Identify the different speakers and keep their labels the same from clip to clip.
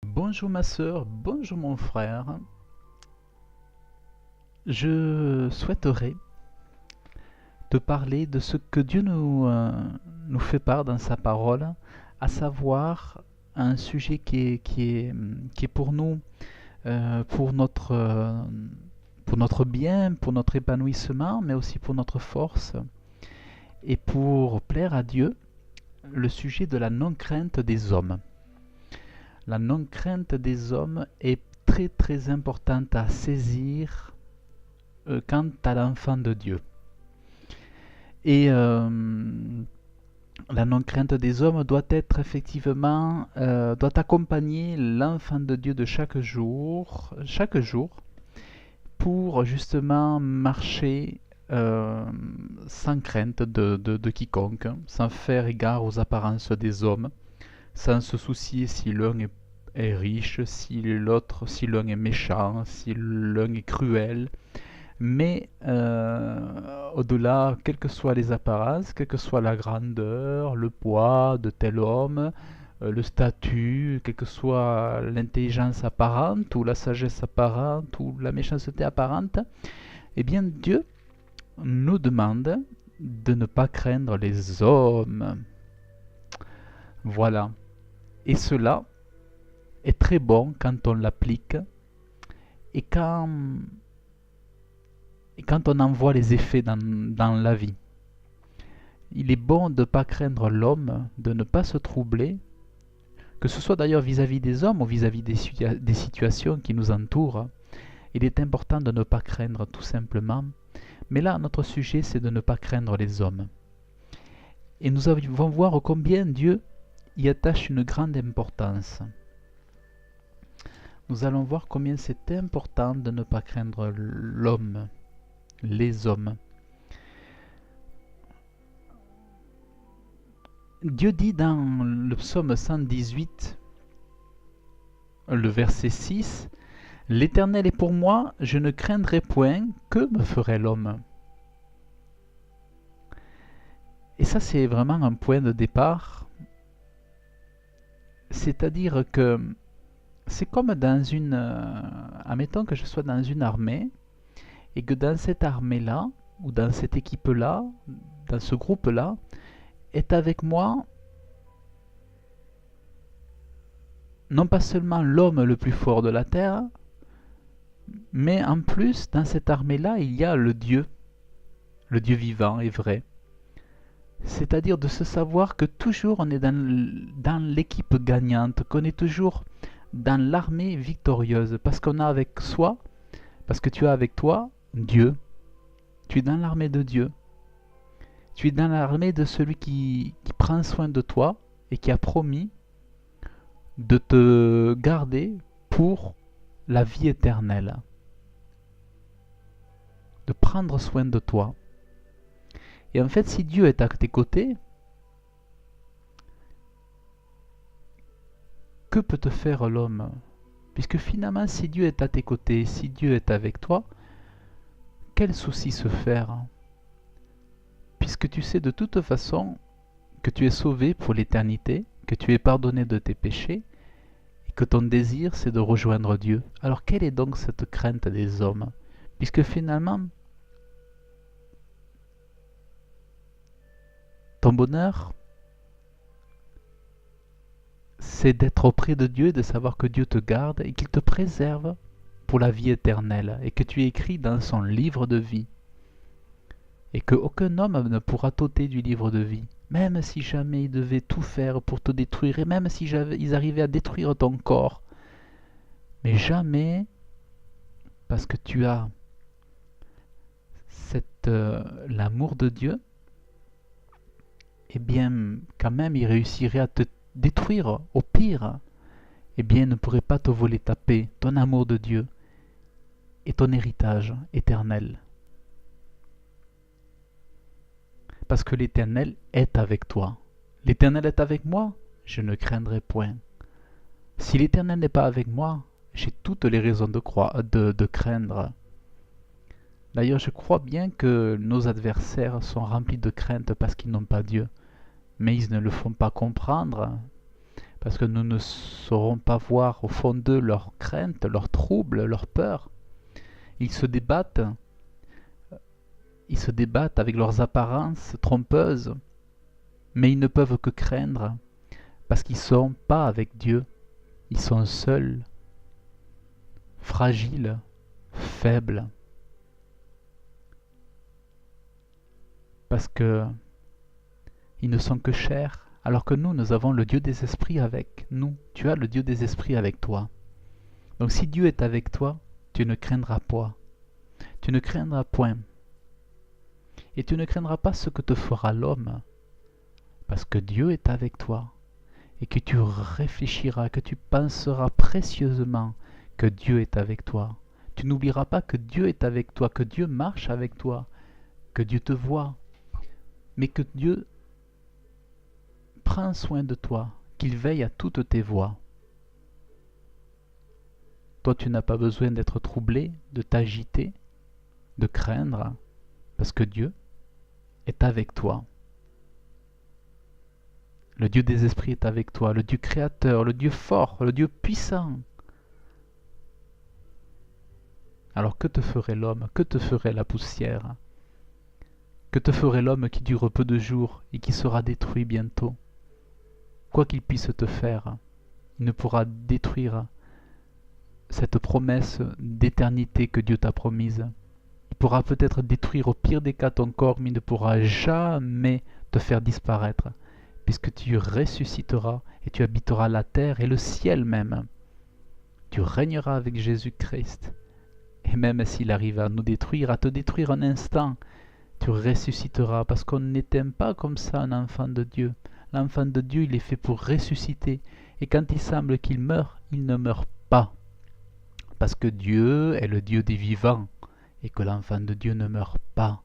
Speaker 1: Bonjour ma sœur, bonjour mon frère. Je souhaiterais te parler de ce que Dieu nous fait part dans sa parole, à savoir un sujet qui est pour nous, pour notre bien, pour notre épanouissement, mais aussi pour notre force, et pour plaire à Dieu, le sujet de la non-crainte des hommes. La non-crainte des hommes est très très importante à saisir quant à l'enfant de Dieu. Et la non-crainte des hommes doit être effectivement, doit accompagner l'enfant de Dieu de chaque jour, pour justement marcher sans crainte de quiconque, sans faire égard aux apparences des hommes, sans se soucier si l'un est riche, si l'un est méchant, si l'un est cruel, mais au-delà, quelles que soient les apparences, quelle que soit la grandeur, le poids de tel homme, le statut, quelle que soit l'intelligence apparente ou la sagesse apparente ou la méchanceté apparente, eh bien Dieu nous demande de ne pas craindre les hommes. Voilà. Et cela est très bon quand on l'applique et quand on en voit les effets dans la vie. Il est bon de ne pas craindre l'homme, de ne pas se troubler, que ce soit d'ailleurs vis-à-vis des hommes ou vis-à-vis des situations qui nous entourent. Il est important de ne pas craindre tout simplement. Mais là, notre sujet, c'est de ne pas craindre les hommes. Et nous allons voir combien Dieu y attache une grande importance. Nous allons voir combien c'est important de ne pas craindre l'homme, les hommes. Dieu dit dans le psaume 118, le verset 6, « L'Éternel est pour moi, je ne craindrai point, que me ferait l'homme ?» Et ça, c'est vraiment un point de départ. C'est-à-dire que c'est comme dans une... admettons que je sois dans une armée, et que dans cette armée-là, ou dans cette équipe-là, dans ce groupe-là, est avec moi non pas seulement l'homme le plus fort de la terre, mais en plus, dans cette armée-là, il y a le Dieu vivant et vrai. C'est-à-dire de se savoir que toujours on est dans l'équipe gagnante, qu'on est toujours dans l'armée victorieuse, parce qu'on a avec soi, parce que tu as avec toi Dieu. Tu es dans l'armée de Dieu. Tu es dans l'armée de celui qui prend soin de toi et qui a promis de te garder pour la vie éternelle. De prendre soin de toi. Et en fait, si Dieu est à tes côtés, que peut te faire l'homme? Puisque finalement, si Dieu est à tes côtés, si Dieu est avec toi, quel souci se faire? Puisque tu sais de toute façon que tu es sauvé pour l'éternité, que tu es pardonné de tes péchés, et que ton désir c'est de rejoindre Dieu. Alors quelle est donc cette crainte des hommes? Puisque finalement, ton bonheur, c'est d'être auprès de Dieu et de savoir que Dieu te garde et qu'il te préserve pour la vie éternelle et que tu es écrit dans son livre de vie et qu'aucun homme ne pourra t'ôter du livre de vie, même si jamais ils devaient tout faire pour te détruire et même si ils arrivaient à détruire ton corps, mais jamais, parce que tu as l'amour de Dieu, eh bien quand même ils réussiraient à te détruire au pire, eh bien ne pourrait pas te voler ta paix, ton amour de Dieu et ton héritage éternel. Parce que l'Éternel est avec toi. L'Éternel est avec moi, je ne craindrai point. Si l'Éternel n'est pas avec moi, j'ai toutes les raisons de craindre. D'ailleurs, je crois bien que nos adversaires sont remplis de crainte parce qu'ils n'ont pas Dieu. Mais ils ne le font pas comprendre parce que nous ne saurons pas voir au fond d'eux leurs craintes, leurs troubles, leurs peurs. Ils se débattent avec leurs apparences trompeuses, mais ils ne peuvent que craindre, parce qu'ils ne sont pas avec Dieu. Ils sont seuls, fragiles, faibles, parce que ils ne sont que chair, alors que nous avons le Dieu des esprits avec nous. Tu as le Dieu des esprits avec toi. Donc si Dieu est avec toi, tu ne craindras point. Tu ne craindras point. Et tu ne craindras pas ce que te fera l'homme, parce que Dieu est avec toi, et que tu réfléchiras, que tu penseras précieusement que Dieu est avec toi. Tu n'oublieras pas que Dieu est avec toi, que Dieu marche avec toi, que Dieu te voit, mais que Dieu prend soin de toi, qu'il veille à toutes tes voies. Toi, tu n'as pas besoin d'être troublé, de t'agiter, de craindre, parce que Dieu est avec toi. Le Dieu des esprits est avec toi, le Dieu créateur, le Dieu fort, le Dieu puissant. Alors que te ferait l'homme? Que te ferait la poussière? Que te ferait l'homme qui dure peu de jours et qui sera détruit bientôt? Quoi qu'il puisse te faire, il ne pourra détruire cette promesse d'éternité que Dieu t'a promise. Il pourra peut-être détruire au pire des cas ton corps, mais il ne pourra jamais te faire disparaître, puisque tu ressusciteras et tu habiteras la terre et le ciel même. Tu régneras avec Jésus-Christ. Et même s'il arrive à nous détruire, à te détruire un instant, tu ressusciteras, parce qu'on n'éteint pas comme ça un enfant de Dieu. L'enfant de Dieu, il est fait pour ressusciter. Et quand il semble qu'il meurt, il ne meurt pas. Parce que Dieu est le Dieu des vivants, et que l'enfant de Dieu ne meurt pas.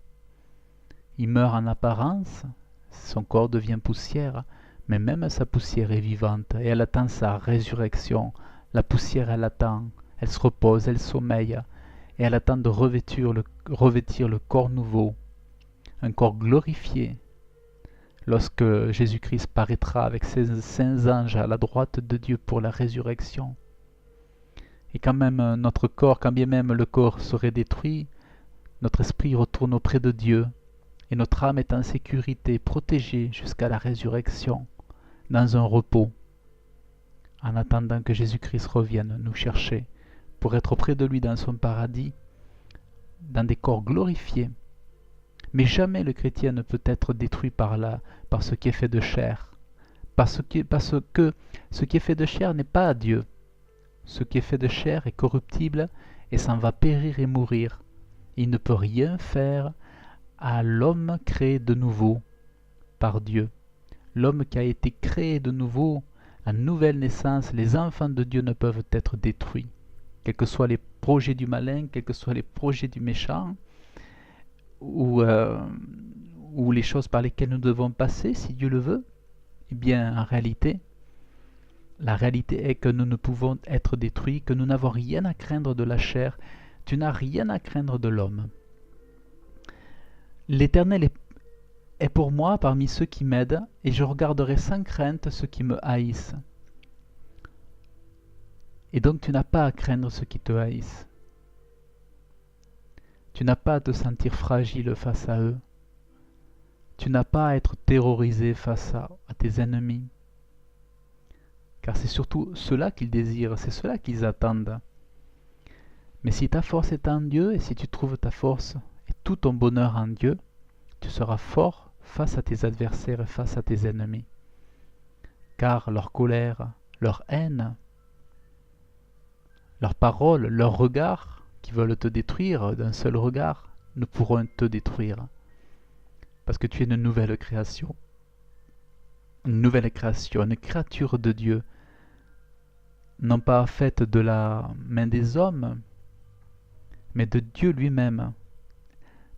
Speaker 1: Il meurt en apparence, son corps devient poussière, mais même sa poussière est vivante, et elle attend sa résurrection. La poussière, elle attend, elle se repose, elle sommeille, et elle attend de revêtir le corps nouveau, un corps glorifié, lorsque Jésus-Christ paraîtra avec ses saints anges à la droite de Dieu pour la résurrection. Et quand même notre corps, quand bien même le corps serait détruit, notre esprit retourne auprès de Dieu, et notre âme est en sécurité, protégée jusqu'à la résurrection, dans un repos, en attendant que Jésus-Christ revienne nous chercher, pour être auprès de lui dans son paradis, dans des corps glorifiés. Mais jamais le chrétien ne peut être détruit par ce qui est fait de chair, parce que ce qui est fait de chair n'est pas à Dieu. Ce qui est fait de chair est corruptible et s'en va périr et mourir. Il ne peut rien faire à l'homme créé de nouveau par Dieu. L'homme qui a été créé de nouveau, la nouvelle naissance, les enfants de Dieu ne peuvent être détruits. Quels que soient les projets du malin, quels que soient les projets du méchant, ou les choses par lesquelles nous devons passer, si Dieu le veut, eh bien, en réalité, la réalité est que nous ne pouvons être détruits, que nous n'avons rien à craindre de la chair. Tu n'as rien à craindre de l'homme. L'Éternel est pour moi parmi ceux qui m'aident, et je regarderai sans crainte ceux qui me haïssent. Et donc tu n'as pas à craindre ceux qui te haïssent. Tu n'as pas à te sentir fragile face à eux. Tu n'as pas à être terrorisé face à tes ennemis. Car c'est surtout cela qu'ils désirent, c'est cela qu'ils attendent. Mais si ta force est en Dieu, et si tu trouves ta force et tout ton bonheur en Dieu, tu seras fort face à tes adversaires et face à tes ennemis. Car leur colère, leur haine, leurs paroles, leurs regards, qui veulent te détruire d'un seul regard, ne pourront te détruire. Parce que tu es une nouvelle création. Une nouvelle création, une créature de Dieu. Non pas faite de la main des hommes, mais de Dieu lui-même.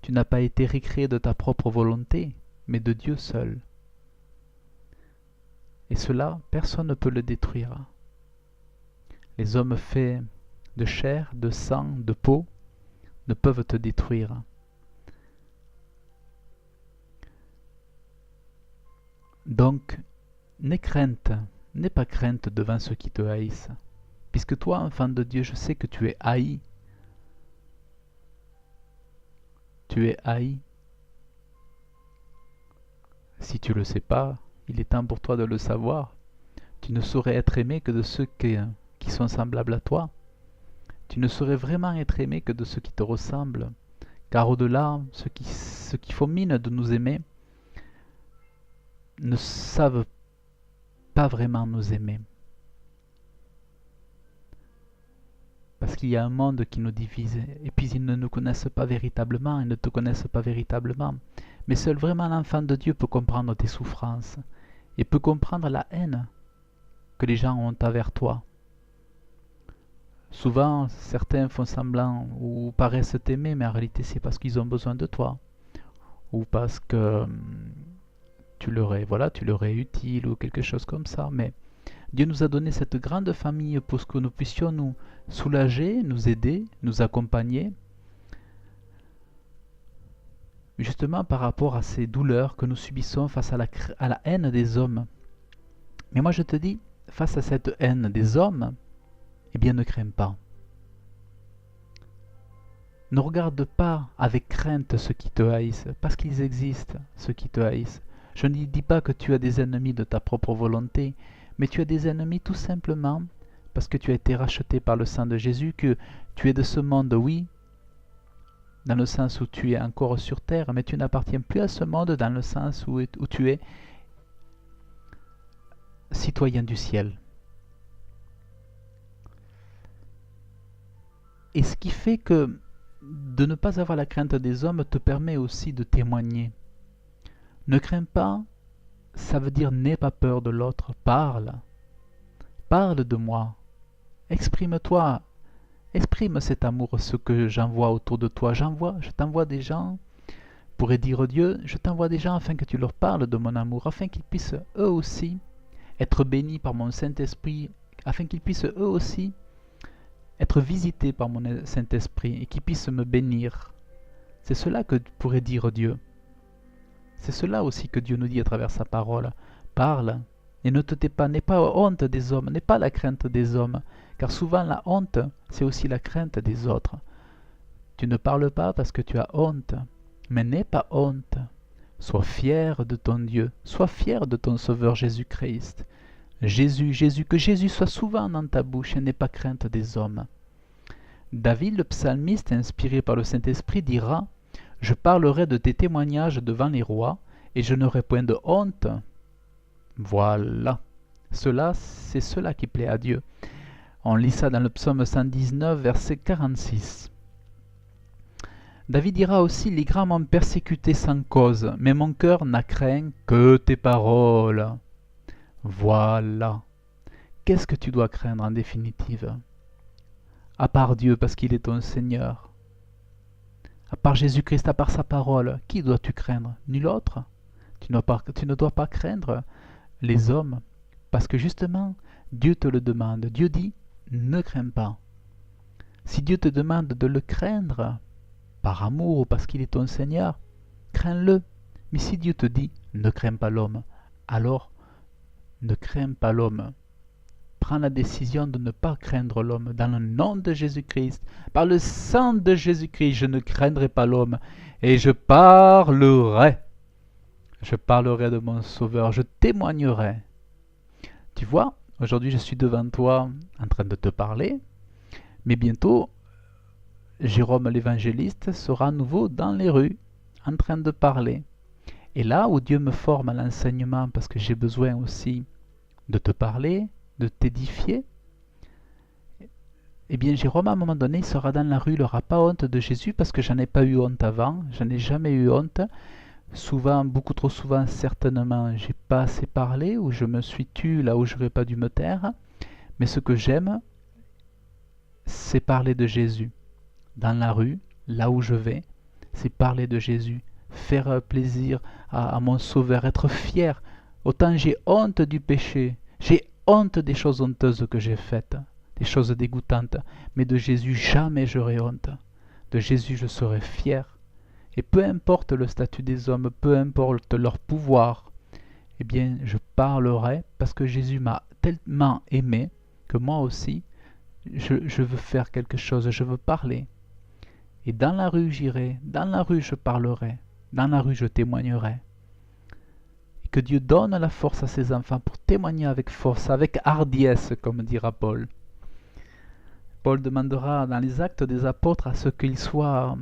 Speaker 1: Tu n'as pas été recréé de ta propre volonté, mais de Dieu seul. Et cela, personne ne peut le détruire. Les hommes faits de chair, de sang, de peau, ne peuvent te détruire. Donc, n'aie crainte, n'aie pas crainte devant ceux qui te haïssent, puisque toi, enfant de Dieu, je sais que tu es haï. Tu es haï. Si tu ne le sais pas, il est temps pour toi de le savoir. Tu ne saurais être aimé que de ceux qui sont semblables à toi. Tu ne saurais vraiment être aimé que de ceux qui te ressemblent. Car au-delà, ceux qui font mine de nous aimer ne savent pas vraiment nous aimer. Parce qu'il y a un monde qui nous divise, et puis ils ne nous connaissent pas véritablement, ils ne te connaissent pas véritablement. Mais seul vraiment l'enfant de Dieu peut comprendre tes souffrances, et peut comprendre la haine que les gens ont envers toi. Souvent, certains font semblant ou paraissent t'aimer, mais en réalité c'est parce qu'ils ont besoin de toi, ou parce que tu leur es utile, ou quelque chose comme ça. Mais Dieu nous a donné cette grande famille pour que nous puissions nous soulager, nous aider, nous accompagner, justement par rapport à ces douleurs que nous subissons face à la haine des hommes. Mais moi je te dis, face à cette haine des hommes, eh bien ne crains pas. Ne regarde pas avec crainte ceux qui te haïssent, parce qu'ils existent, ceux qui te haïssent. Je ne dis pas que tu as des ennemis de ta propre volonté, mais tu as des ennemis tout simplement parce que tu as été racheté par le sang de Jésus, que tu es de ce monde, oui, dans le sens où tu es encore sur terre, mais tu n'appartiens plus à ce monde dans le sens où tu es citoyen du ciel. Et ce qui fait que de ne pas avoir la crainte des hommes te permet aussi de témoigner. Ne crains pas, ça veut dire n'aie pas peur de l'autre, parle. Parle de moi. Exprime-toi. Exprime cet amour, ce que j'envoie autour de toi. Je t'envoie des gens, pourrait dire Dieu, je t'envoie des gens afin que tu leur parles de mon amour, afin qu'ils puissent eux aussi être bénis par mon Saint-Esprit, afin qu'ils puissent eux aussi être visités par mon Saint-Esprit et qu'ils puissent me bénir. C'est cela que pourrait dire Dieu. C'est cela aussi que Dieu nous dit à travers sa parole. Parle et ne te tais pas, n'aie pas honte des hommes, n'aie pas la crainte des hommes, car souvent la honte, c'est aussi la crainte des autres. Tu ne parles pas parce que tu as honte, mais n'aie pas honte. Sois fier de ton Dieu, sois fier de ton Sauveur Jésus-Christ. Jésus, Jésus, que Jésus soit souvent dans ta bouche et n'aie pas crainte des hommes. David, le psalmiste, inspiré par le Saint-Esprit, dira « Je parlerai de tes témoignages devant les rois, et je n'aurai point de honte. » Voilà. C'est cela qui plaît à Dieu. On lit ça dans le psaume 119, verset 46. David dira aussi « Les grands m'ont persécuté sans cause, mais mon cœur n'a craint que tes paroles. » Voilà. Qu'est-ce que tu dois craindre en définitive? À part Dieu, parce qu'il est ton Seigneur. À part Jésus-Christ, à part sa parole, qui dois-tu craindre? Nul autre. Tu ne dois pas craindre les hommes, parce que justement, Dieu te le demande. Dieu dit, ne crains pas. Si Dieu te demande de le craindre, par amour ou parce qu'il est ton Seigneur, crains-le. Mais si Dieu te dit, ne crains pas l'homme, alors ne crains pas l'homme. Prends la décision de ne pas craindre l'homme. Dans le nom de Jésus-Christ, par le sang de Jésus-Christ, je ne craindrai pas l'homme. Et je parlerai. Je parlerai de mon Sauveur. Je témoignerai. Tu vois, aujourd'hui je suis devant toi en train de te parler. Mais bientôt, Jérôme l'évangéliste sera à nouveau dans les rues, en train de parler. Et là où Dieu me forme à l'enseignement, parce que j'ai besoin aussi de te parler, de t'édifier, eh bien Jérôme à un moment donné il sera dans la rue, il n'aura pas honte de Jésus parce que j'en ai pas eu honte avant, j'en ai jamais eu honte. Souvent, beaucoup trop souvent certainement, j'ai pas assez parlé ou je me suis tu là où j'aurais pas dû me taire. Mais ce que j'aime, c'est parler de Jésus. Dans la rue, là où je vais, c'est parler de Jésus, faire plaisir à mon Sauveur, être fier. Autant j'ai honte du péché, j'ai honte des choses honteuses que j'ai faites, des choses dégoûtantes, mais de Jésus jamais j'aurai honte. De Jésus je serai fier. Et peu importe le statut des hommes, peu importe leur pouvoir, eh bien, je parlerai parce que Jésus m'a tellement aimé que moi aussi, je veux faire quelque chose, je veux parler. Et dans la rue, j'irai, dans la rue, je parlerai, dans la rue, je témoignerai. Et que Dieu donne la force à ses enfants pour témoigner avec force, avec hardiesse, comme dira Paul. Paul demandera dans les Actes des Apôtres à ce qu'ils soient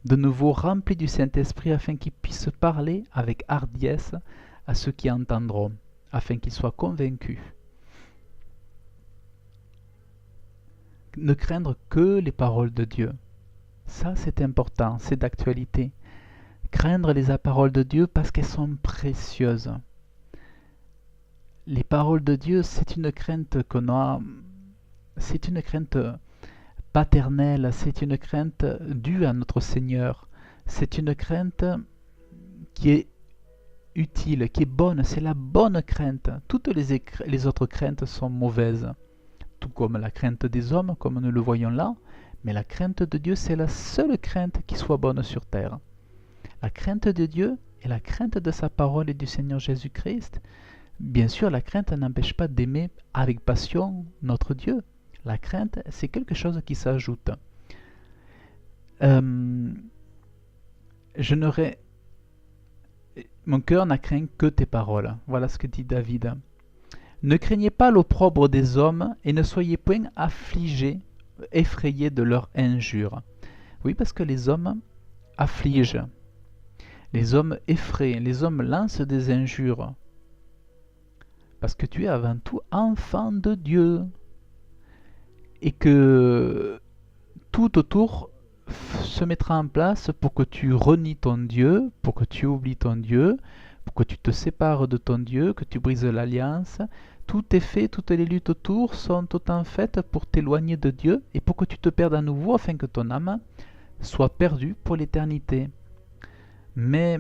Speaker 1: de nouveau remplis du Saint-Esprit afin qu'ils puissent parler avec hardiesse à ceux qui entendront, afin qu'ils soient convaincus. Ne craindre que les paroles de Dieu. Ça, c'est important, c'est d'actualité. Craindre les paroles de Dieu parce qu'elles sont précieuses. Les paroles de Dieu, c'est une crainte qu'on a, c'est une crainte paternelle, c'est une crainte due à notre Seigneur. C'est une crainte qui est utile, qui est bonne, c'est la bonne crainte. Toutes les autres craintes sont mauvaises, tout comme la crainte des hommes, comme nous le voyons là, mais la crainte de Dieu, c'est la seule crainte qui soit bonne sur terre. La crainte de Dieu et la crainte de sa parole et du Seigneur Jésus-Christ. Bien sûr, la crainte n'empêche pas d'aimer avec passion notre Dieu. La crainte, c'est quelque chose qui s'ajoute. Mon cœur n'a craint que tes paroles. Voilà ce que dit David. Ne craignez pas l'opprobre des hommes et ne soyez point affligés, effrayés de leurs injures. Oui, parce que les hommes affligent. Les hommes effraient, les hommes lancent des injures. Parce que tu es avant tout enfant de Dieu. Et que tout autour se mettra en place pour que tu renies ton Dieu, pour que tu oublies ton Dieu, pour que tu te sépares de ton Dieu, que tu brises l'alliance. Tout est fait, toutes les luttes autour sont autant faites pour t'éloigner de Dieu et pour que tu te perdes à nouveau afin que ton âme soit perdue pour l'éternité. Mais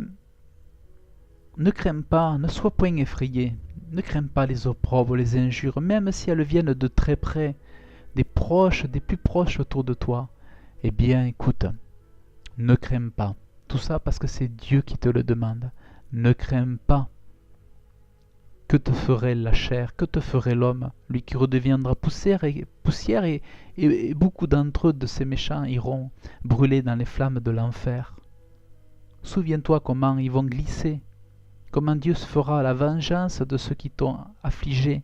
Speaker 1: ne crains pas, ne sois point effrayé, ne crains pas les opprobres, les injures, même si elles viennent de très près, des proches, des plus proches autour de toi. Eh bien, écoute, ne crains pas. Tout ça parce que c'est Dieu qui te le demande. Ne crains pas. Que te ferait la chair? Que te ferait l'homme? Lui qui redeviendra poussière et beaucoup d'entre eux, de ces méchants, iront brûler dans les flammes de l'enfer. Souviens-toi comment ils vont glisser, comment Dieu se fera la vengeance de ceux qui t'ont affligé.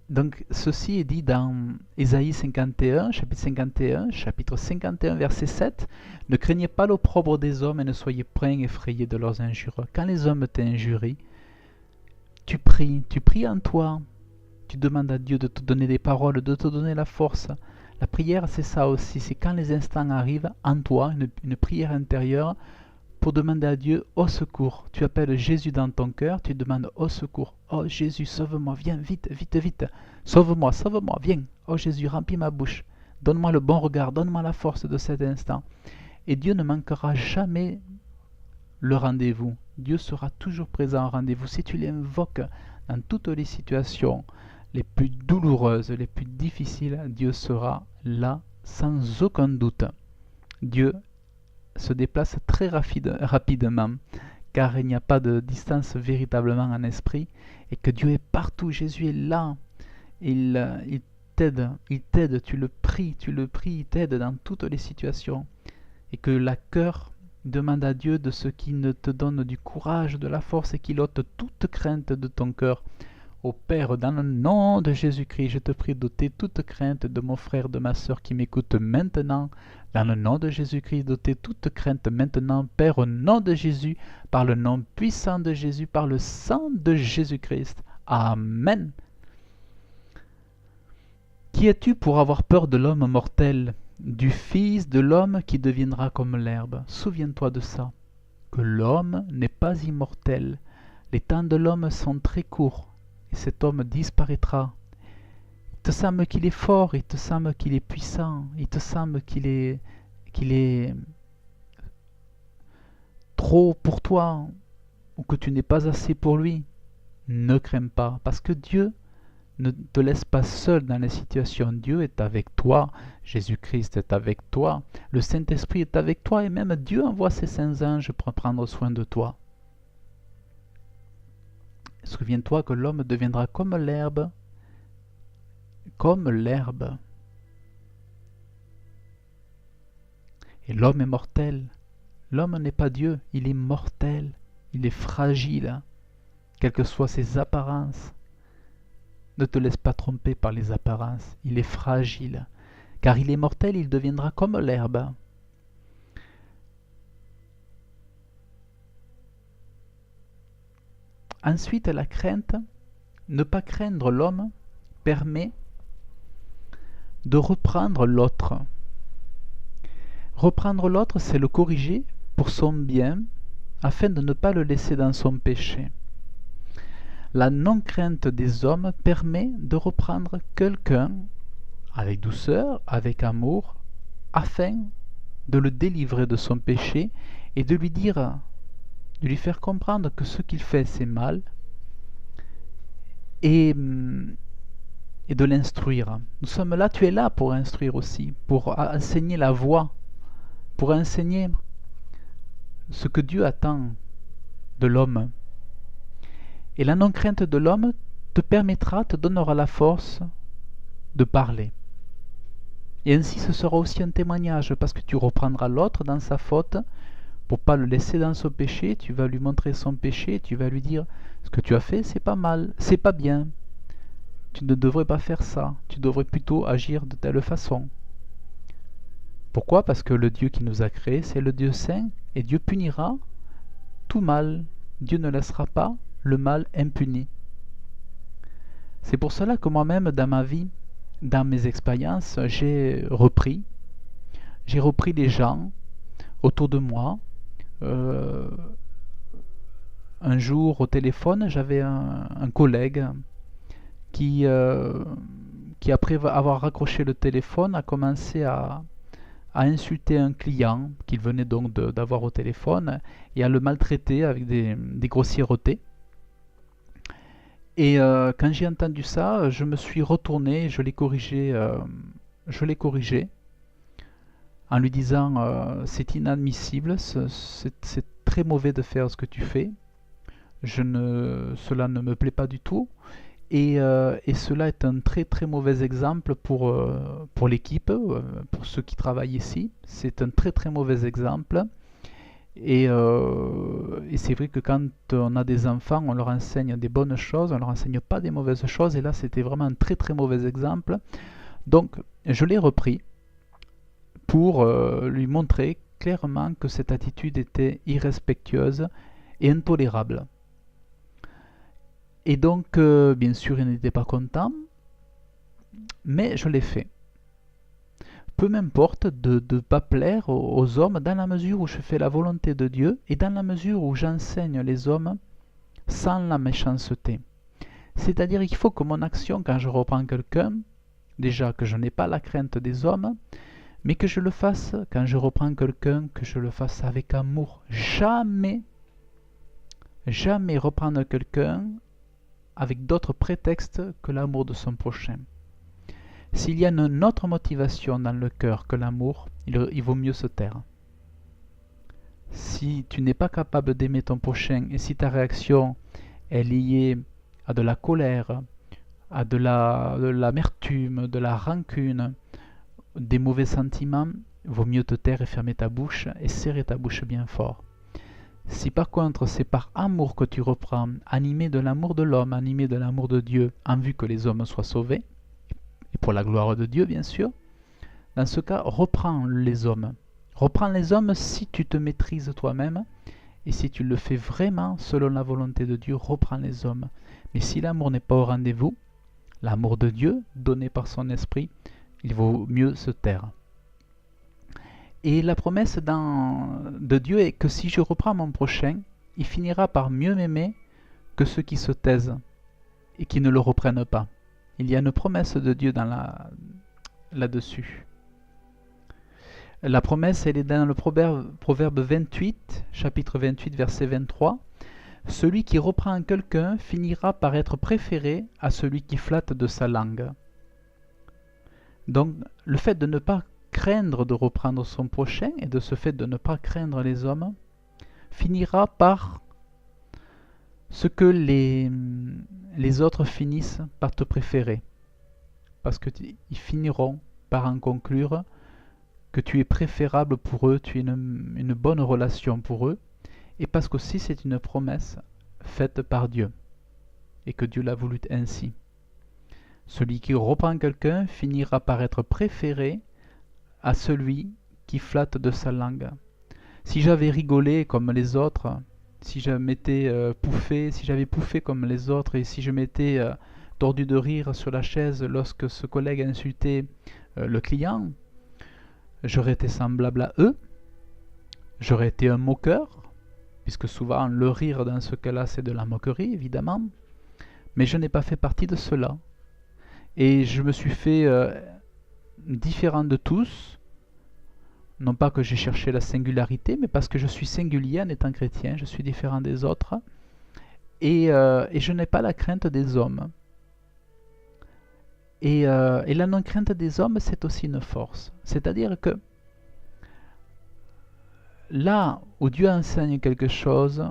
Speaker 1: Donc, ceci est dit dans Ésaïe 51, chapitre 51, verset 7. Ne craignez pas l'opprobre des hommes et ne soyez point effrayés de leurs injures. Quand les hommes t'injurient, tu pries en toi. Tu demandes à Dieu de te donner des paroles, de te donner la force. La prière, c'est ça aussi. C'est quand les instants arrivent en toi, une prière intérieure, pour demander à Dieu au secours. Tu appelles Jésus dans ton cœur, tu demandes au secours. Oh Jésus, sauve-moi, viens vite, vite, vite. Sauve-moi, sauve-moi, viens. Oh Jésus, remplis ma bouche. Donne-moi le bon regard, donne-moi la force de cet instant. Et Dieu ne manquera jamais le rendez-vous. Dieu sera toujours présent au rendez-vous. Si tu l'invoques dans toutes les situations les plus douloureuses, les plus difficiles, Dieu sera là sans aucun doute. Dieu se déplace très rapidement, car il n'y a pas de distance véritablement en esprit, et que Dieu est partout, Jésus est là, il t'aide, tu le pries, il t'aide dans toutes les situations, et que la cœur demande à Dieu de ce qui ne te donne du courage, de la force, et qu'il ôte toute crainte de ton cœur. Ô Père, dans le nom de Jésus-Christ, je te prie d'ôter toute crainte de mon frère, de ma sœur qui m'écoute maintenant. Dans le nom de Jésus-Christ, d'ôter toute crainte maintenant, Père, au nom de Jésus, par le nom puissant de Jésus, par le sang de Jésus-Christ. Amen. Qui es-tu pour avoir peur de l'homme mortel, du Fils de l'homme qui deviendra comme l'herbe? Souviens-toi de ça, que l'homme n'est pas immortel. Les temps de l'homme sont très courts. Et cet homme disparaîtra. Il te semble qu'il est fort, il te semble qu'il est puissant, il te semble qu'il est trop pour toi, ou que tu n'es pas assez pour lui. Ne crains pas, parce que Dieu Ne te laisse pas seul dans les situations. Dieu est avec toi, Jésus-Christ est avec toi, le Saint-Esprit est avec toi et même Dieu envoie ses saints anges pour prendre soin de toi. Souviens-toi que l'homme deviendra comme l'herbe. Comme l'herbe. Et l'homme est mortel. L'homme n'est pas Dieu, il est mortel, il est fragile, quelles que soient ses apparences. Ne te laisse pas tromper par les apparences, il est fragile. Car il est mortel, il deviendra comme l'herbe. Ensuite, la crainte, ne pas craindre l'homme, permet de reprendre l'autre. Reprendre l'autre, c'est le corriger pour son bien, afin de ne pas le laisser dans son péché. La non-crainte des hommes permet de reprendre quelqu'un avec douceur, avec amour, afin de le délivrer de son péché et de lui dire, de lui faire comprendre que ce qu'il fait c'est mal et de l'instruire. Nous sommes là, tu es là pour instruire aussi, pour enseigner la voie, pour enseigner ce que Dieu attend de l'homme. Et la non-crainte de l'homme te permettra, te donnera la force de parler. Et ainsi ce sera aussi un témoignage, parce que tu reprendras l'autre dans sa faute, pour pas le laisser dans son péché, tu vas lui montrer son péché, tu vas lui dire, ce que tu as fait c'est pas mal, c'est pas bien, tu ne devrais pas faire ça, tu devrais plutôt agir de telle façon. Pourquoi? Parce que le Dieu qui nous a créés, c'est le Dieu saint, et Dieu punira tout mal. Dieu ne laissera pas le mal impuni. C'est pour cela que moi-même, dans ma vie, dans mes expériences, j'ai repris les gens autour de moi. Un jour, au téléphone, j'avais un collègue qui, après avoir raccroché le téléphone, a commencé à insulter un client qu'il venait donc d'avoir au téléphone et à le maltraiter avec des grossièretés. Et quand j'ai entendu ça, je me suis retourné, je l'ai corrigé en lui disant c'est inadmissible, c'est très mauvais de faire ce que tu fais, cela ne me plaît pas du tout. Et cela est un très très mauvais exemple pour l'équipe, pour ceux qui travaillent ici. C'est un très très mauvais exemple. Et c'est vrai que quand on a des enfants, on leur enseigne des bonnes choses, on ne leur enseigne pas des mauvaises choses. Et là, c'était vraiment un très très mauvais exemple. Donc, je l'ai repris pour lui montrer clairement que cette attitude était irrespectueuse et intolérable. Et donc, bien sûr, il n'était pas content, mais je l'ai fait. Peu m'importe de ne pas plaire aux hommes dans la mesure où je fais la volonté de Dieu et dans la mesure où j'enseigne les hommes sans la méchanceté. C'est-à-dire qu'il faut que mon action, quand je reprends quelqu'un, déjà que je n'ai pas la crainte des hommes, mais que je le fasse, quand je reprends quelqu'un, que je le fasse avec amour. Jamais reprendre quelqu'un avec d'autres prétextes que l'amour de son prochain. S'il y a une autre motivation dans le cœur que l'amour, il vaut mieux se taire. Si tu n'es pas capable d'aimer ton prochain et si ta réaction est liée à de la colère, à de l'amertume, de la rancune, des mauvais sentiments, il vaut mieux te taire et fermer ta bouche et serrer ta bouche bien fort. Si par contre c'est par amour que tu reprends, animé de l'amour de l'homme, animé de l'amour de Dieu, en vue que les hommes soient sauvés, et pour la gloire de Dieu bien sûr, dans ce cas, reprends les hommes. Reprends les hommes si tu te maîtrises toi-même, et si tu le fais vraiment selon la volonté de Dieu, reprends les hommes. Mais si l'amour n'est pas au rendez-vous, l'amour de Dieu, donné par son esprit, il vaut mieux se taire. Et la promesse de Dieu est que si je reprends mon prochain, il finira par mieux m'aimer que ceux qui se taisent et qui ne le reprennent pas. Il y a une promesse de Dieu là-dessus. La promesse, elle est dans le proverbe 28, chapitre 28, verset 23. Celui qui reprend quelqu'un finira par être préféré à celui qui flatte de sa langue. Donc, le fait de ne pas craindre de reprendre son prochain et de ce fait de ne pas craindre les hommes finira par ce que les autres finissent par te préférer. Parce qu'ils finiront par en conclure que tu es préférable pour eux, tu es une bonne relation pour eux, et parce qu'aussi c'est une promesse faite par Dieu, et que Dieu l'a voulu ainsi. Celui qui reprend quelqu'un finira par être préféré à celui qui flatte de sa langue. Si j'avais rigolé comme les autres, si je m'étais pouffé, si j'avais pouffé comme les autres, et si je m'étais tordu de rire sur la chaise lorsque ce collègue insultait le client, j'aurais été semblable à eux, j'aurais été un moqueur, puisque souvent le rire dans ce cas-là c'est de la moquerie évidemment, mais je n'ai pas fait partie de cela. Et je me suis fait différent de tous, non pas que j'ai cherché la singularité, mais parce que je suis singulier en étant chrétien, je suis différent des autres, et je n'ai pas la crainte des hommes. Et la non-crainte des hommes, c'est aussi une force. C'est-à-dire que là où Dieu enseigne quelque chose,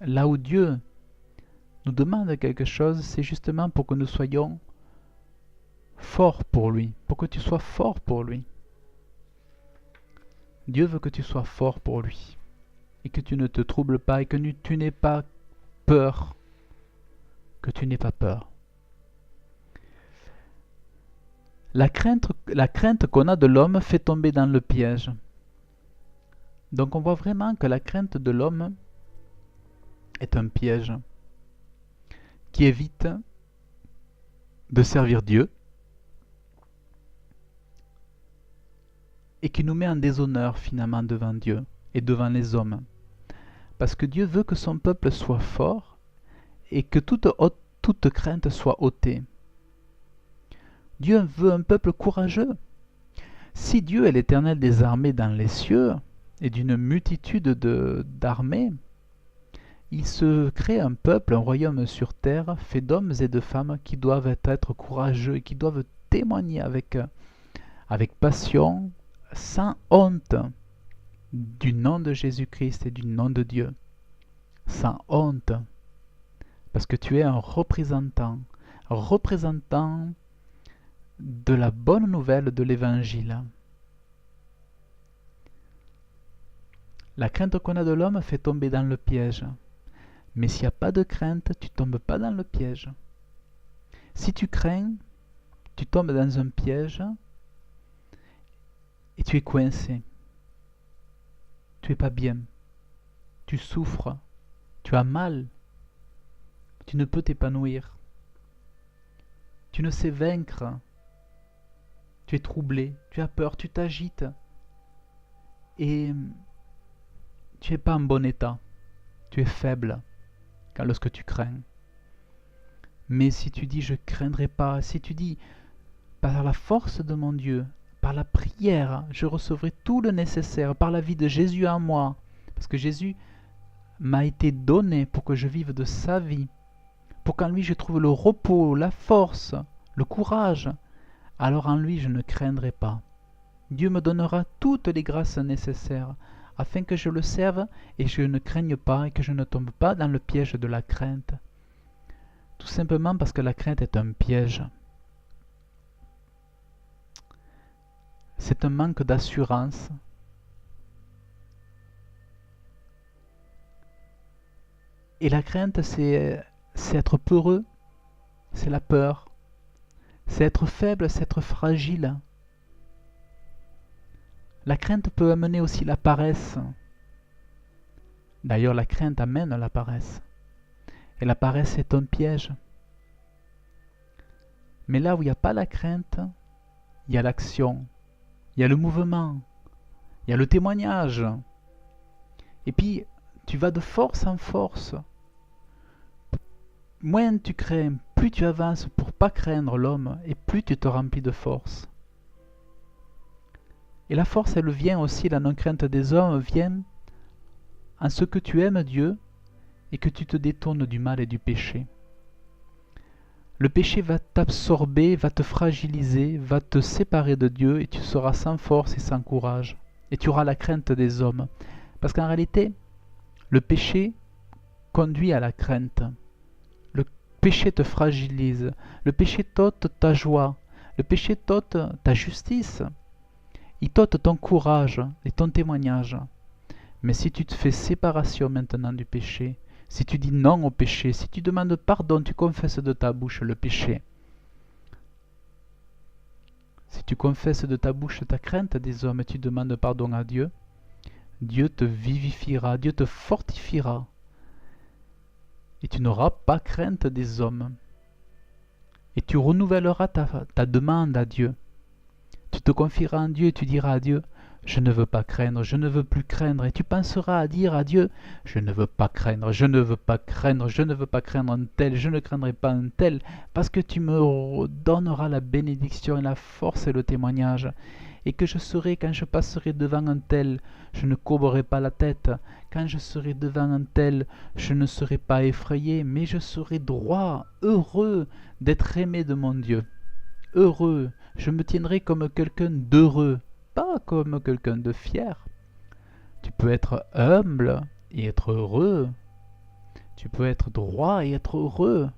Speaker 1: là où Dieu nous demande quelque chose, c'est justement pour que nous soyons forts pour lui, pour que tu sois fort pour lui. Dieu veut que tu sois fort pour lui, et que tu ne te troubles pas, et que tu n'aies pas peur, que tu n'aies pas peur. La crainte qu'on a de l'homme fait tomber dans le piège. Donc on voit vraiment que la crainte de l'homme est un piège qui évite de servir Dieu et qui nous met en déshonneur finalement devant Dieu et devant les hommes. Parce que Dieu veut que son peuple soit fort et que toute crainte soit ôtée. Dieu veut un peuple courageux. Si Dieu est l'Éternel des armées dans les cieux et d'une multitude d'armées, il se crée un peuple, un royaume sur terre, fait d'hommes et de femmes qui doivent être courageux et qui doivent témoigner avec passion, sans honte, du nom de Jésus-Christ et du nom de Dieu. Sans honte. Parce que tu es un représentant de la bonne nouvelle de l'Évangile. La crainte qu'on a de l'homme fait tomber dans le piège. Mais s'il n'y a pas de crainte, tu ne tombes pas dans le piège. Si tu crains, tu tombes dans un piège et tu es coincé. Tu n'es pas bien. Tu souffres. Tu as mal. Tu ne peux t'épanouir. Tu ne sais vaincre. Tu es troublé. Tu as peur. Tu t'agites. Et tu n'es pas en bon état. Tu es faible lorsque tu crains. Mais si tu dis je ne craindrai pas, si tu dis par la force de mon Dieu, par la prière, je recevrai tout le nécessaire, par la vie de Jésus en moi, parce que Jésus m'a été donné pour que je vive de sa vie, pour qu'en lui je trouve le repos, la force, le courage, alors en lui je ne craindrai pas. Dieu me donnera toutes les grâces nécessaires afin que je le serve et je ne craigne pas et que je ne tombe pas dans le piège de la crainte. Tout simplement parce que la crainte est un piège. C'est un manque d'assurance. Et la crainte, c'est être peureux, c'est la peur. C'est être faible, c'est être fragile. La crainte peut amener aussi la paresse. D'ailleurs, la crainte amène la paresse. Et la paresse est un piège. Mais là où il n'y a pas la crainte, il y a l'action, il y a le mouvement, il y a le témoignage. Et puis, tu vas de force en force. Moins tu crains, plus tu avances pour pas craindre l'homme, et plus tu te remplis de force. Et la force, elle vient aussi, la non-crainte des hommes vient en ce que tu aimes Dieu et que tu te détournes du mal et du péché. Le péché va t'absorber, va te fragiliser, va te séparer de Dieu et tu seras sans force et sans courage. Et tu auras la crainte des hommes. Parce qu'en réalité, le péché conduit à la crainte. Le péché te fragilise. Le péché t'ôte ta joie. Le péché t'ôte ta justice. Il t'ôte ton courage et ton témoignage. Mais si tu te fais séparation maintenant du péché, si tu dis non au péché, si tu demandes pardon, tu confesses de ta bouche le péché. Si tu confesses de ta bouche ta crainte des hommes et tu demandes pardon à Dieu, Dieu te vivifiera, Dieu te fortifiera. Et tu n'auras pas crainte des hommes. Et tu renouvelleras ta demande à Dieu. Tu te confieras en Dieu et tu diras à Dieu, je ne veux pas craindre, je ne veux plus craindre. Et tu penseras à dire à Dieu, je ne veux pas craindre, je ne veux pas craindre, je ne veux pas craindre un tel, je ne craindrai pas un tel, parce que tu me donneras la bénédiction et la force et le témoignage. Et que je serai, quand je passerai devant un tel, je ne courberai pas la tête. Quand je serai devant un tel, je ne serai pas effrayé, mais je serai droit, heureux d'être aimé de mon Dieu. Heureux, je me tiendrai comme quelqu'un d'heureux, pas comme quelqu'un de fier. Tu peux être humble et être heureux. Tu peux être droit et être heureux.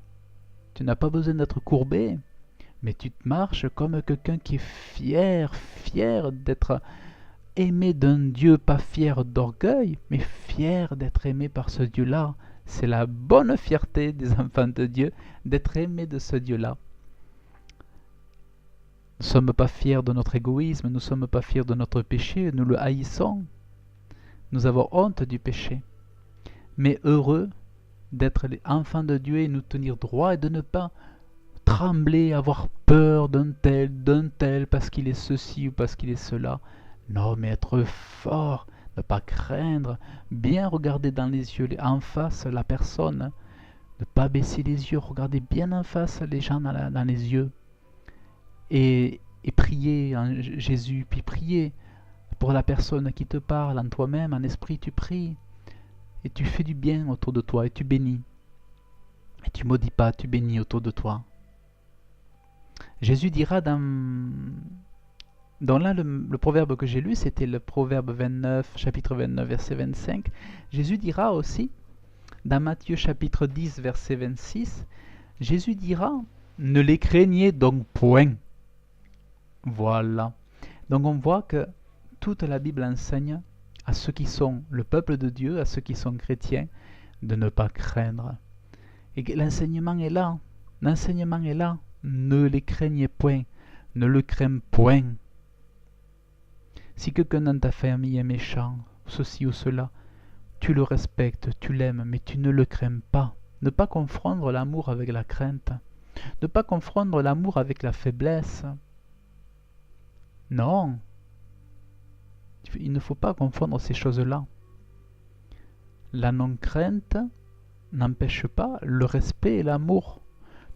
Speaker 1: Tu n'as pas besoin d'être courbé, mais tu te marches comme quelqu'un qui est fier d'être aimé d'un Dieu, pas fier d'orgueil, mais fier d'être aimé par ce Dieu-là. C'est la bonne fierté des enfants de Dieu, d'être aimé de ce Dieu-là. Nous ne sommes pas fiers de notre égoïsme, nous ne sommes pas fiers de notre péché, nous le haïssons. Nous avons honte du péché. Mais heureux d'être les enfants de Dieu et nous tenir droit et de ne pas trembler, avoir peur d'un tel, parce qu'il est ceci ou parce qu'il est cela. Non, mais être fort, ne pas craindre, bien regarder dans les yeux, en face la personne, ne pas baisser les yeux, regarder bien en face les gens dans les yeux. Et prier en Jésus, puis prier pour la personne qui te parle, en toi-même, en esprit, tu pries. Et tu fais du bien autour de toi et tu bénis. Et tu maudis pas, tu bénis autour de toi. Jésus dira dans là, le proverbe que j'ai lu, c'était le proverbe 29, chapitre 29, verset 25. Jésus dira aussi, dans Matthieu chapitre 10, verset 26, Jésus dira, ne les craignez donc point. Voilà. Donc on voit que toute la Bible enseigne à ceux qui sont le peuple de Dieu, à ceux qui sont chrétiens, de ne pas craindre. Et l'enseignement est là. L'enseignement est là. Ne les craignez point. Ne le crains point. Si quelqu'un dans ta famille est méchant, ceci ou cela, tu le respectes, tu l'aimes, mais tu ne le crains pas. Ne pas confondre l'amour avec la crainte. Ne pas confondre l'amour avec la faiblesse. Non. Il ne faut pas confondre ces choses-là. La non-crainte n'empêche pas le respect et l'amour.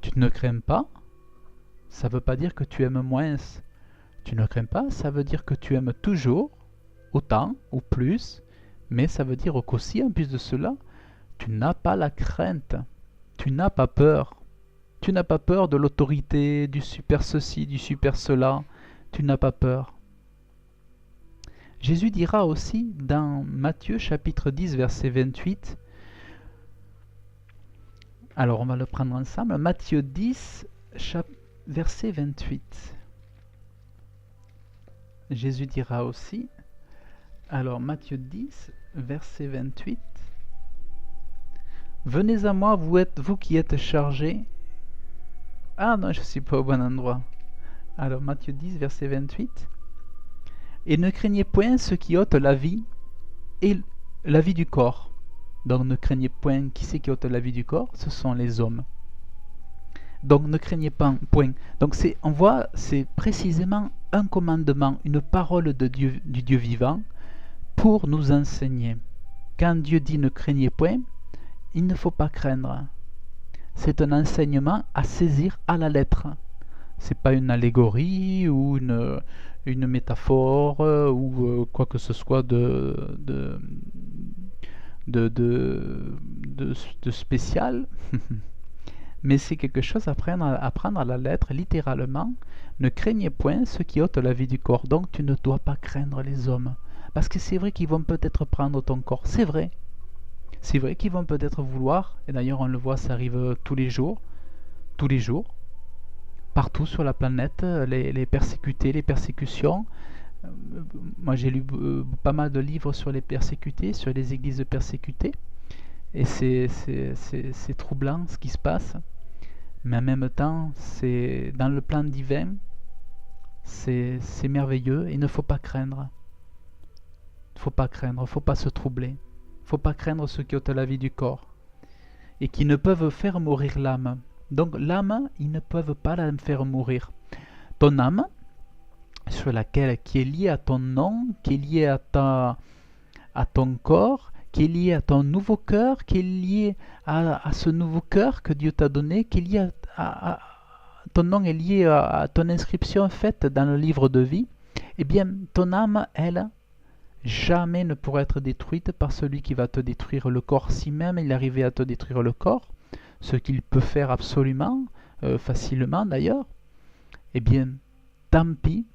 Speaker 1: Tu ne crains pas, ça ne veut pas dire que tu aimes moins. Tu ne crains pas, ça veut dire que tu aimes toujours, autant ou plus, mais ça veut dire qu'aussi, en plus de cela, tu n'as pas la crainte, tu n'as pas peur. Tu n'as pas peur de l'autorité, du super ceci, du super cela, tu n'as pas peur. Jésus dira aussi dans Matthieu chapitre 10 verset 28, alors on va le prendre ensemble, Matthieu 10 verset 28. Jésus dira aussi, alors Matthieu 10 verset 28, venez à moi, vous qui êtes chargés. Ah non, je ne suis pas au bon endroit. Alors Matthieu 10 verset 28. Et ne craignez point ceux qui ôtent la vie et la vie du corps. Donc ne craignez point qui c'est qui ôte la vie du corps, ce sont les hommes. Donc ne craignez pas point. Donc on voit, c'est précisément un commandement, une parole de Dieu, du Dieu vivant pour nous enseigner. Quand Dieu dit ne craignez point, il ne faut pas craindre. C'est un enseignement à saisir à la lettre. C'est pas une allégorie ou une métaphore ou quoi que ce soit de de spécial, mais c'est quelque chose à prendre à la lettre, littéralement. Ne craignez point ceux qui ôtent la vie du corps. Donc tu ne dois pas craindre les hommes. Parce que c'est vrai qu'ils vont peut-être prendre ton corps. C'est vrai. C'est vrai qu'ils vont peut-être vouloir, et d'ailleurs on le voit, ça arrive tous les jours, partout sur la planète, les persécutés, les persécutions. Moi j'ai lu pas mal de livres sur les persécutés, sur les églises persécutées, et c'est troublant ce qui se passe, mais en même temps, c'est dans le plan divin, c'est merveilleux, et il ne faut pas craindre. Il ne faut pas craindre, il ne faut pas se troubler. Il ne faut pas craindre ceux qui ôtent la vie du corps et qui ne peuvent faire mourir l'âme. Donc l'âme, ils ne peuvent pas la faire mourir. Ton âme, sur laquelle, qui est liée à ton nom, qui est liée à ton corps, qui est liée à ton nouveau cœur, qui est liée à ce nouveau cœur que Dieu t'a donné, qui est liée ton nom est lié à ton inscription faite dans le livre de vie. Eh bien, ton âme, elle, jamais ne pourra être détruite par celui qui va te détruire le corps, si même il arrivait à te détruire le corps, ce qu'il peut faire absolument, facilement d'ailleurs. Eh bien, tant pis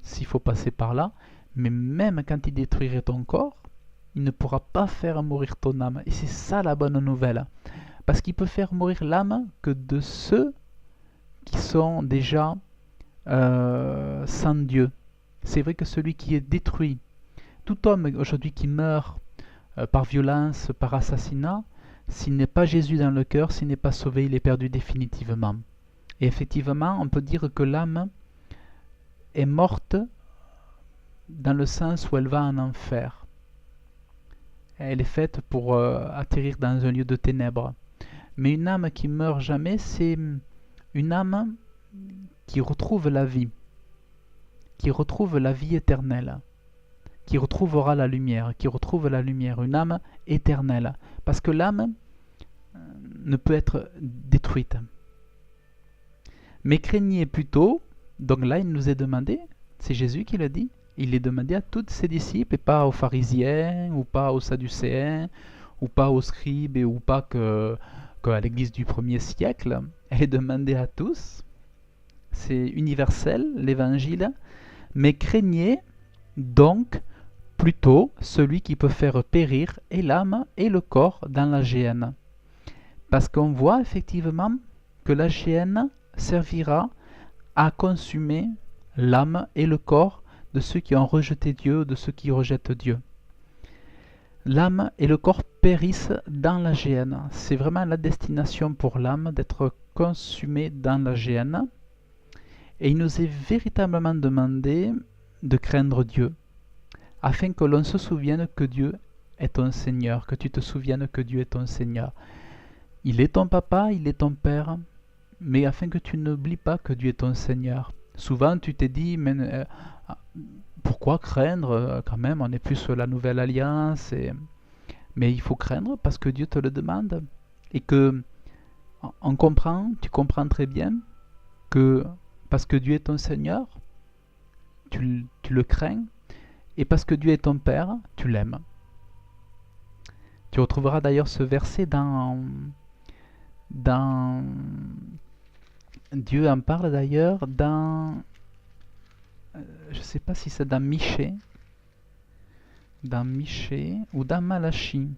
Speaker 1: s'il faut passer par là, mais même quand il détruirait ton corps, il ne pourra pas faire mourir ton âme. Et c'est ça la bonne nouvelle. Parce qu'il peut faire mourir l'âme que de ceux qui sont déjà sans Dieu. C'est vrai que celui qui est détruit, tout homme aujourd'hui qui meurt par violence, par assassinat, s'il n'est pas Jésus dans le cœur, s'il n'est pas sauvé, il est perdu définitivement. Et effectivement, on peut dire que l'âme est morte dans le sens où elle va en enfer. Elle est faite pour atterrir dans un lieu de ténèbres. Mais une âme qui meurt jamais, c'est une âme qui retrouve la vie éternelle, qui retrouvera la lumière, une âme éternelle. Parce que l'âme ne peut être détruite. Mais craignez plutôt, donc là il nous est demandé, c'est Jésus qui le dit, il est demandé à tous ses disciples et pas aux pharisiens, ou pas aux sadducéens, ou pas aux scribes, ou pas qu'à l'église du 1er siècle. Elle est demandée à tous, c'est universel l'évangile, mais craignez donc plutôt celui qui peut faire périr et l'âme et le corps dans la géhenne. Parce qu'on voit effectivement que la géhenne servira à consumer l'âme et le corps de ceux qui ont rejeté Dieu, de ceux qui rejettent Dieu. L'âme et le corps périssent dans la géhenne. C'est vraiment la destination pour l'âme d'être consumée dans la géhenne. Et il nous est véritablement demandé de craindre Dieu, afin que l'on se souvienne que Dieu est ton Seigneur, que tu te souviennes que Dieu est ton Seigneur. Il est ton papa, il est ton père, mais afin que tu n'oublies pas que Dieu est ton Seigneur. Souvent tu t'es dit, mais pourquoi craindre quand même, on est plus sur la nouvelle alliance, mais il faut craindre parce que Dieu te le demande. Et que tu comprends très bien que parce que Dieu est ton Seigneur, tu le crains, et parce que Dieu est ton Père, tu l'aimes. Tu retrouveras d'ailleurs ce verset dans Dieu en parle d'ailleurs dans, je ne sais pas si c'est dans Michée ou dans Malachie.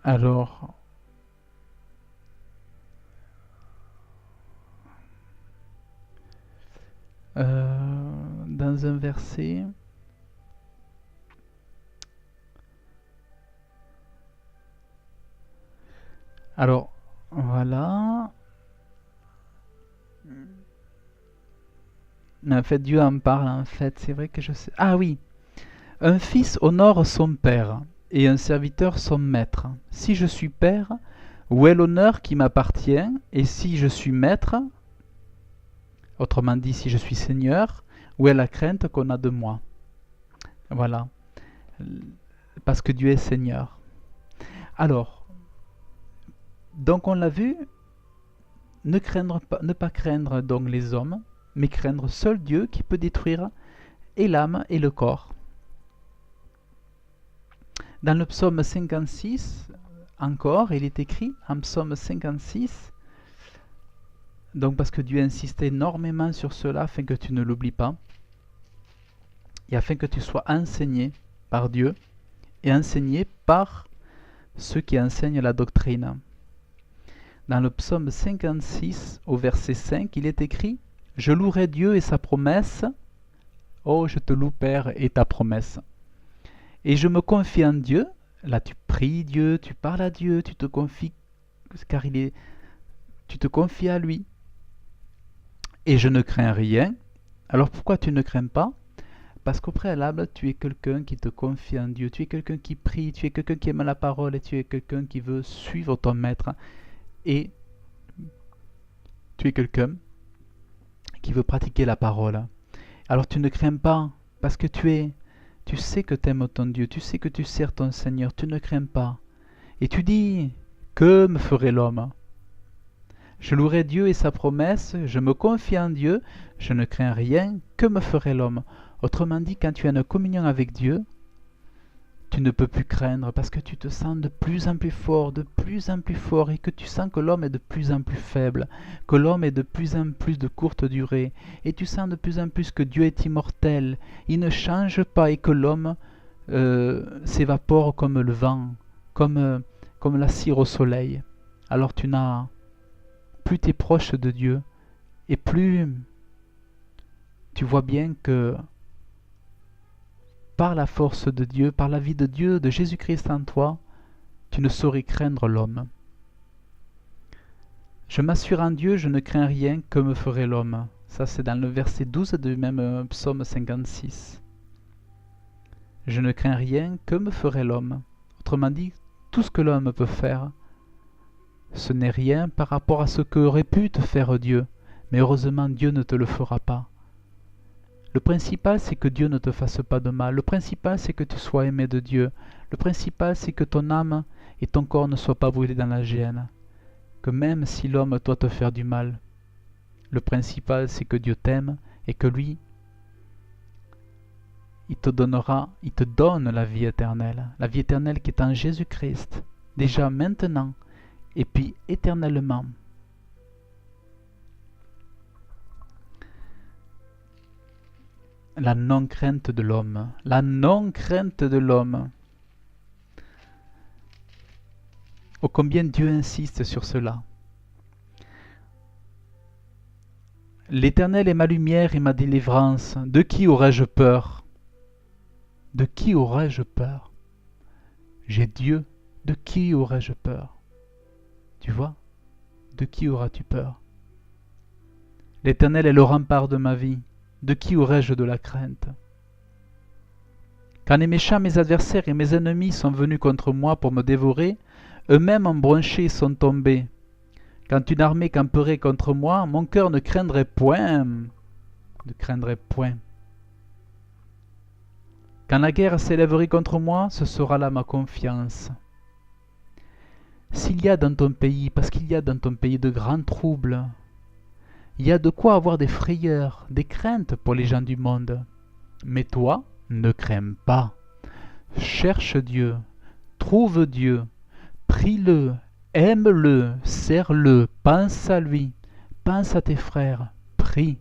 Speaker 1: Alors, dans un verset, alors voilà, mais en fait Dieu en parle, en fait c'est vrai que je sais, ah oui, un fils honore son père et un serviteur son maître. Si je suis père, où est l'honneur qui m'appartient? Et si je suis maître, autrement dit, si je suis seigneur, où est la crainte qu'on a de moi? Voilà. Parce que Dieu est Seigneur. Alors, donc on l'a vu, ne pas craindre donc les hommes, mais craindre seul Dieu qui peut détruire et l'âme et le corps. Dans le psaume 56, encore, il est écrit, en psaume 56, donc parce que Dieu insiste énormément sur cela afin que tu ne l'oublies pas, et afin que tu sois enseigné par Dieu, et enseigné par ceux qui enseignent la doctrine. Dans le psaume 56, au verset 5, il est écrit « Je louerai Dieu et sa promesse. Oh, je te loue, Père, et ta promesse. Et je me confie en Dieu. » Là, tu pries Dieu, tu parles à Dieu, tu te confies, car tu te confies à lui. Et je ne crains rien. Alors pourquoi tu ne crains pas? Parce qu'au préalable, tu es quelqu'un qui te confie en Dieu, tu es quelqu'un qui prie, tu es quelqu'un qui aime la parole et tu es quelqu'un qui veut suivre ton maître. Et tu es quelqu'un qui veut pratiquer la parole. Alors tu ne crains pas parce que tu sais que tu aimes ton Dieu, tu sais que tu sers ton Seigneur, tu ne crains pas. Et tu dis, que me ferait l'homme? Je louerai Dieu et sa promesse, je me confie en Dieu, je ne crains rien, que me ferait l'homme? Autrement dit, quand tu as une communion avec Dieu, tu ne peux plus craindre parce que tu te sens de plus en plus fort et que tu sens que l'homme est de plus en plus faible, que l'homme est de plus en plus de courte durée et tu sens de plus en plus que Dieu est immortel, il ne change pas et que l'homme s'évapore comme le vent, comme la cire au soleil. Alors plus tu es proche de Dieu et plus tu vois bien que par la force de Dieu, par la vie de Dieu, de Jésus-Christ en toi, tu ne saurais craindre l'homme. Je m'assure en Dieu, je ne crains rien, que me ferait l'homme? Ça c'est dans le verset 12 du même psaume 56. Je ne crains rien, que me ferait l'homme? Autrement dit, tout ce que l'homme peut faire, ce n'est rien par rapport à ce qu'aurait pu te faire Dieu. Mais heureusement, Dieu ne te le fera pas. Le principal, c'est que Dieu ne te fasse pas de mal. Le principal, c'est que tu sois aimé de Dieu. Le principal, c'est que ton âme et ton corps ne soient pas brûlés dans la géhenne. Que même si l'homme doit te faire du mal, le principal, c'est que Dieu t'aime et que lui, il te donne la vie éternelle. La vie éternelle qui est en Jésus-Christ, déjà maintenant et puis éternellement. La non-crainte de l'homme. La non-crainte de l'homme. Oh, combien Dieu insiste sur cela. L'Éternel est ma lumière et ma délivrance. De qui aurais-je peur? De qui aurais-je peur? J'ai Dieu. De qui aurais-je peur? Tu vois? De qui auras-tu peur? L'Éternel est le rempart de ma vie. De qui aurais-je de la crainte? Quand les méchants, mes adversaires et mes ennemis sont venus contre moi pour me dévorer, eux-mêmes en bronchés sont tombés. Quand une armée camperait contre moi, mon cœur ne craindrait point. Ne craindrait point. Quand la guerre s'élèverait contre moi, ce sera là ma confiance. S'il y a dans ton pays, parce qu'il y a dans ton pays de grands troubles, il y a de quoi avoir des frayeurs, des craintes pour les gens du monde. Mais toi, ne crains pas. Cherche Dieu, trouve Dieu, prie-le, aime-le, sers-le, pense à lui, pense à tes frères, prie.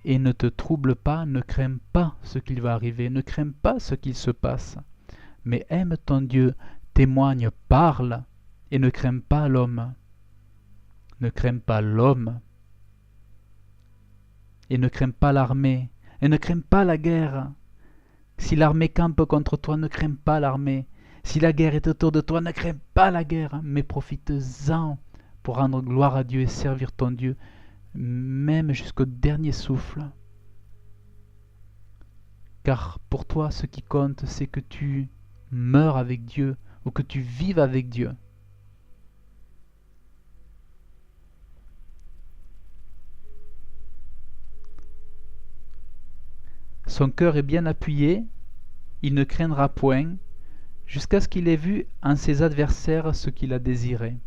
Speaker 1: Et ne te trouble pas, ne crains pas ce qu'il va arriver, ne crains pas ce qu'il se passe. Mais aime ton Dieu, témoigne, parle, et ne crains pas l'homme. Ne crains pas l'homme. Et ne crains pas l'armée. Et ne crains pas la guerre. Si l'armée campe contre toi, ne crains pas l'armée. Si la guerre est autour de toi, ne crains pas la guerre, mais profites-en pour rendre gloire à Dieu et servir ton Dieu, même jusqu'au dernier souffle. Car pour toi, ce qui compte, c'est que tu meurs avec Dieu ou que tu vives avec Dieu. Son cœur est bien appuyé, il ne craindra point, jusqu'à ce qu'il ait vu en ses adversaires ce qu'il a désiré.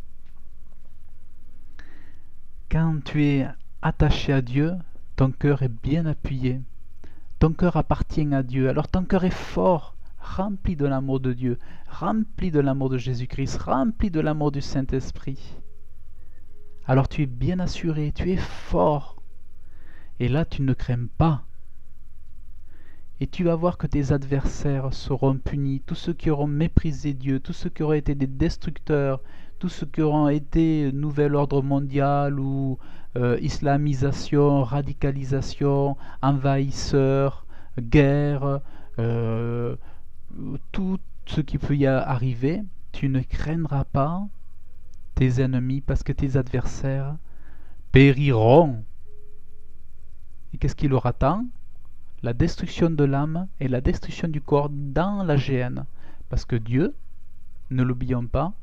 Speaker 1: Quand tu es attaché à Dieu, ton cœur est bien appuyé. Ton cœur appartient à Dieu, alors ton cœur est fort, rempli de l'amour de Dieu, rempli de l'amour de Jésus-Christ, rempli de l'amour du Saint-Esprit, alors tu es bien assuré, tu es fort. Et là, tu ne crains pas. Et tu vas voir que tes adversaires seront punis, tous ceux qui auront méprisé Dieu, tous ceux qui auront été des destructeurs, tous ceux qui auront été nouvel ordre mondial ou islamisation, radicalisation, envahisseurs, guerre, tout ce qui peut y arriver, tu ne craindras pas tes ennemis parce que tes adversaires périront. Et qu'est-ce qui leur attend? La destruction de l'âme et la destruction du corps dans la géhenne. Parce que Dieu, ne l'oublions pas,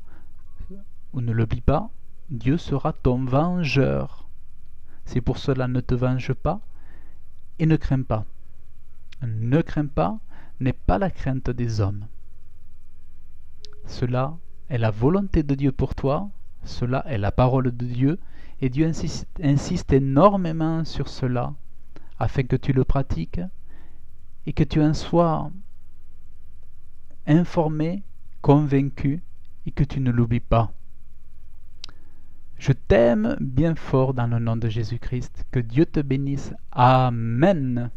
Speaker 1: ou ne l'oublie pas, Dieu sera ton vengeur. C'est pour cela, ne te venge pas et ne crains pas. Ne crains pas n'est pas la crainte des hommes. Cela est la volonté de Dieu pour toi, cela est la parole de Dieu, et Dieu insiste énormément sur cela, afin que tu le pratiques et que tu en sois informé, convaincu et que tu ne l'oublies pas. Je t'aime bien fort dans le nom de Jésus-Christ. Que Dieu te bénisse. Amen.